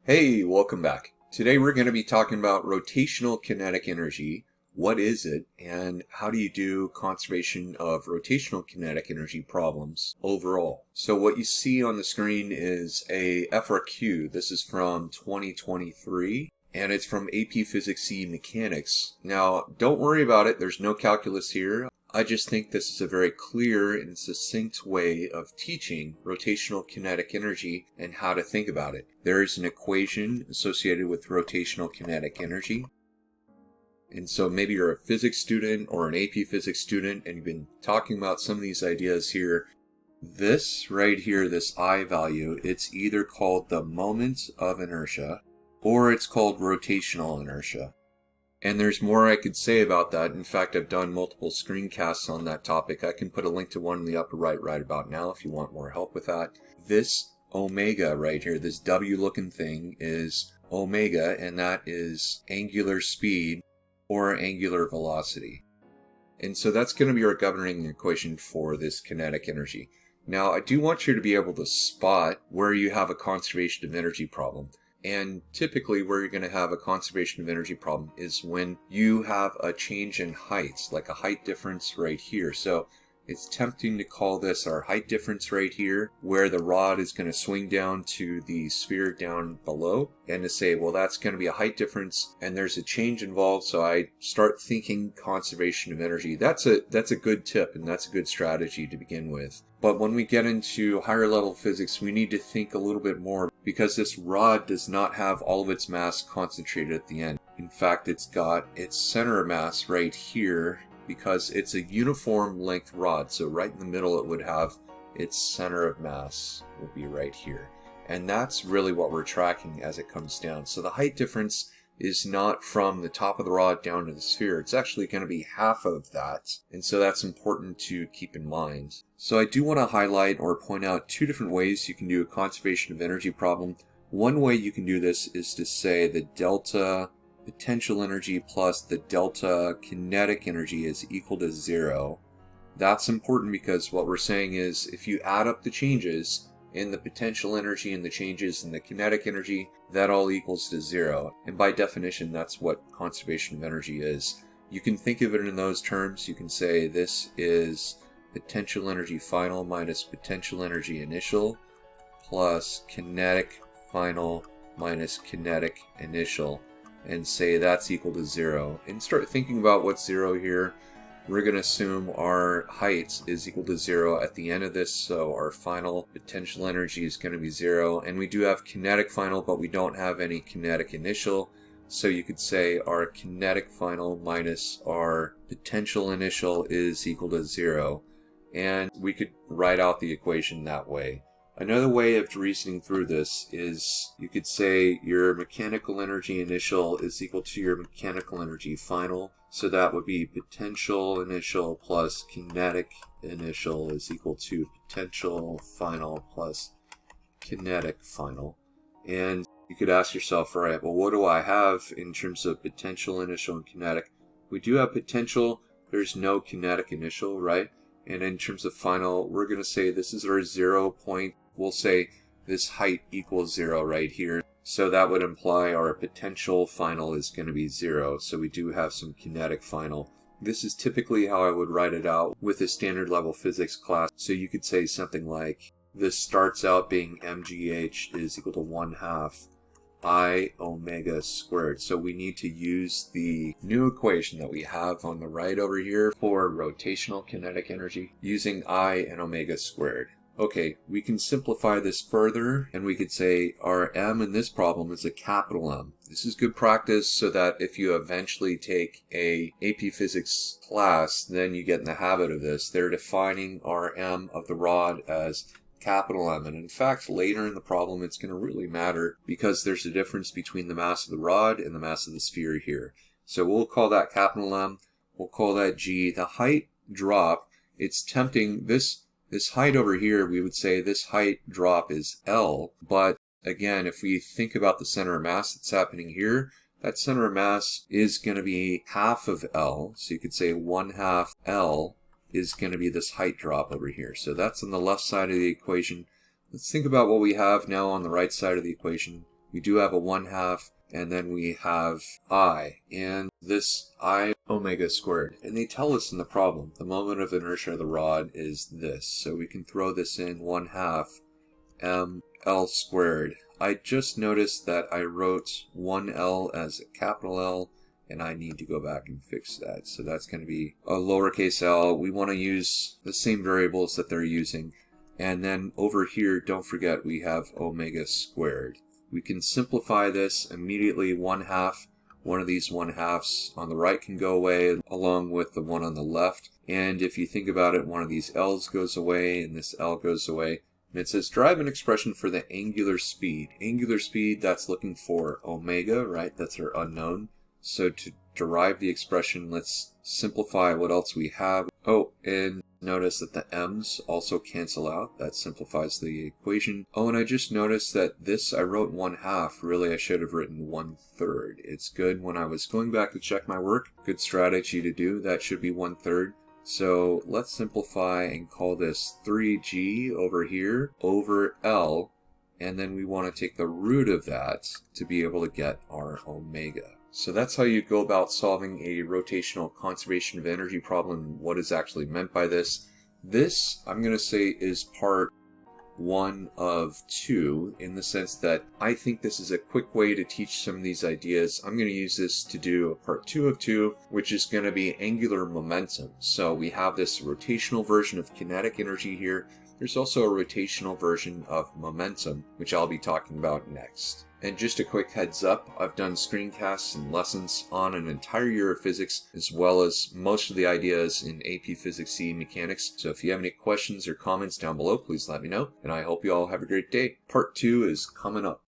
Hey, welcome back. Today we're going to be talking about rotational kinetic energy. What is it, and how do you do conservation of rotational kinetic energy problems overall? So what you see on the screen is a FRQ. This is from 2023, and it's from AP Physics C Mechanics. Now, don't worry about it. There's no calculus here. I just think this is a very clear and succinct way of teaching rotational kinetic energy and how to think about it. There is an equation associated with rotational kinetic energy. And so maybe you're a physics student or an AP physics student and you've been talking about some of these ideas here. This right here, this I value, it's either called the moment of inertia or it's called rotational inertia. And there's more I could say about that. In fact, I've done multiple screencasts on that topic. I can put a link to one in the upper right about now if you want more help with that. This omega right here, this W looking thing is omega, and that is angular speed or angular velocity. And so that's going to be our governing equation for this kinetic energy. Now, I do want you to be able to spot where you have a conservation of energy problem. And typically where you're going to have a conservation of energy problem is when you have a change in heights, like a height difference right here. So it's tempting to call this our height difference right here, where the rod is going to swing down to the sphere down below, and to say, well, that's going to be a height difference and there's a change involved, so I start thinking conservation of energy. That's a good tip, and that's a good strategy to begin with. But when we get into higher level physics, we need to think a little bit more, because this rod does not have all of its mass concentrated at the end. In fact, it's got its center of mass right here, because it's a uniform length rod. So right in the middle it would have its center of mass would be right here. And that's really what we're tracking as it comes down. So the height difference is not from the top of the rod down to the sphere. It's actually going to be half of that. And so that's important to keep in mind. So I do want to highlight or point out two different ways you can do a conservation of energy problem. One way you can do this is to say the delta potential energy plus the delta kinetic energy is equal to 0. That's important because what we're saying is if you add up the changes in the potential energy and the changes in the kinetic energy, that all equals to 0. And by definition, that's what conservation of energy is. You can think of it in those terms. You can say this is potential energy final minus potential energy initial plus kinetic final minus kinetic initial, and say that's equal to 0. And start thinking about what's 0 here. We're going to assume our height is equal to 0 at the end of this, so our final potential energy is going to be 0. And we do have kinetic final, but we don't have any kinetic initial. So you could say our kinetic final minus our potential initial is equal to 0. And we could write out the equation that way. Another way of reasoning through this is you could say your mechanical energy initial is equal to your mechanical energy final. So that would be potential initial plus kinetic initial is equal to potential final plus kinetic final. And you could ask yourself, all right, well, what do I have in terms of potential initial and kinetic? We do have potential. There's no kinetic initial, right? And in terms of final, we're going to say this is our 0 point. We'll say this height equals 0 right here. So that would imply our potential final is going to be 0. So we do have some kinetic final. This is typically how I would write it out with a standard level physics class. So you could say something like this starts out being mgh is equal to 1/2 I omega squared. So we need to use the new equation that we have on the right over here for rotational kinetic energy using I and omega squared. Okay, we can simplify this further, and we could say our M in this problem is a capital M. This is good practice so that if you eventually take a AP Physics class, then you get in the habit of this. They're defining our M of the rod as capital M. And in fact, later in the problem, it's going to really matter because there's a difference between the mass of the rod and the mass of the sphere here. So we'll call that capital M. We'll call that G. The height drop, it's tempting. This height over here, we would say this height drop is L. But again, if we think about the center of mass that's happening here, that center of mass is going to be half of L. So you could say 1/2 L is going to be this height drop over here. So that's on the left side of the equation. Let's think about what we have now on the right side of the equation. We do have a 1/2, and then we have I, and this I omega squared. And they tell us in the problem, the moment of inertia of the rod is this. So we can throw this in 1/2 ml squared. I just noticed that I wrote 1L as a capital L, and I need to go back and fix that. So that's going to be a lowercase l. We want to use the same variables that they're using. And then over here, don't forget, we have omega squared. We can simplify this immediately. 1/2, one of these 1/2s on the right can go away along with the one on the left. And if you think about it, one of these L's goes away and this L goes away. And it says derive an expression for the angular speed. Angular speed, that's looking for omega, right? That's our unknown. So to derive the expression, let's simplify what else we have. Oh, and notice that the m's also cancel out. That simplifies the equation. Oh, and I just noticed that this, I wrote 1/2. Really, I should have written 1/3. It's good when I was going back to check my work. Good strategy to do. That should be 1/3. So let's simplify and call this 3g over here over L. And then we want to take the root of that to be able to get our omega. So that's how you go about solving a rotational conservation of energy problem. What is actually meant by this? This, I'm going to say, is part 1 of 2 in the sense that I think this is a quick way to teach some of these ideas. I'm going to use this to do a part 2 of 2, which is going to be angular momentum. So we have this rotational version of kinetic energy here. There's also a rotational version of momentum, which I'll be talking about next. And just a quick heads up, I've done screencasts and lessons on an entire year of physics, as well as most of the ideas in AP Physics C mechanics. So if you have any questions or comments down below, please let me know. And I hope you all have a great day. Part 2 is coming up.